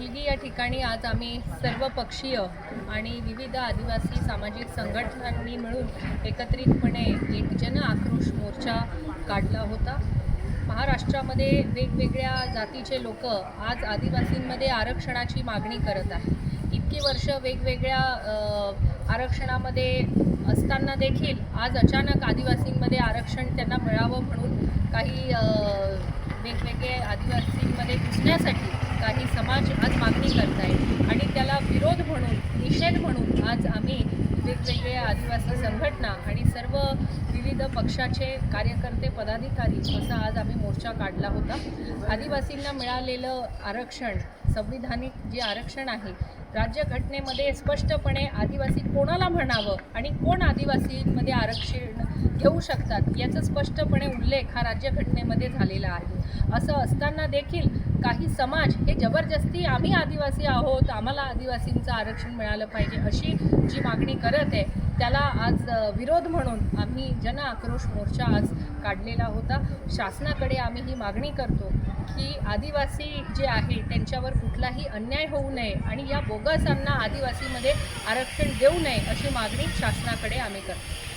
मुलगी या ठिकाणी आज आम्ही सर्वपक्षीय आणि विविध आदिवासी सामाजिक संघटनांनी मिळून एकत्रितपणे एक जन आक्रोश मोर्चा काढला होता। महाराष्ट्रामध्ये वेगवेगळ्या जातीचे लोक आज आदिवासींमध्ये आरक्षणाची मागणी करत आहेत। इतकी वर्ष वेगवेगळ्या आरक्षणामध्ये असताना देखील आज अचानक आदिवासींमध्ये आरक्षण त्यांना मिळावं म्हणून काही वेगवेगळे आदिवासींमध्ये घुसण्यासाठी काही समाज आज मागणी करत आहेत आणि त्याला विरोध म्हणून, निषेध म्हणून आज आम्ही वेगवेगळे आदिवासी संघटना आणि सर्व विविध पक्षाचे कार्यकर्ते, पदाधिकारी असा आज आम्ही मोर्चा काढला होता। आदिवासींना मिळालेलं आरक्षण, संविधानिक जे आरक्षण आहे, राज्यघटनेमध्ये स्पष्टपणे आदिवासी कोणाला म्हणावं आणि कोण आदिवासींमध्ये आरक्षण घेऊ शकतात याचा स्पष्टपणे उल्लेख हा राज्यघटनेमध्ये झालेला आहे। असं असताना देखील काही समाज हे जबरदस्ती आम्ही आदिवासी आहोत, आम्हाला आदिवासींचं आरक्षण मिळालं पाहिजे अशी जी मागणी करत आहे त्याला आज विरोध म्हणून आम्ही जन आक्रोश मोर्चा आज काढलेला होता। शासनाकडे आम्ही ही मागणी करतो की आदिवासी जे आहे त्यांच्यावर कुठलाही अन्याय होऊ नये आणि या बोगसांना आदिवासीमध्ये आरक्षण देऊ नये अशी मागणी शासनाकडे आम्ही करतो।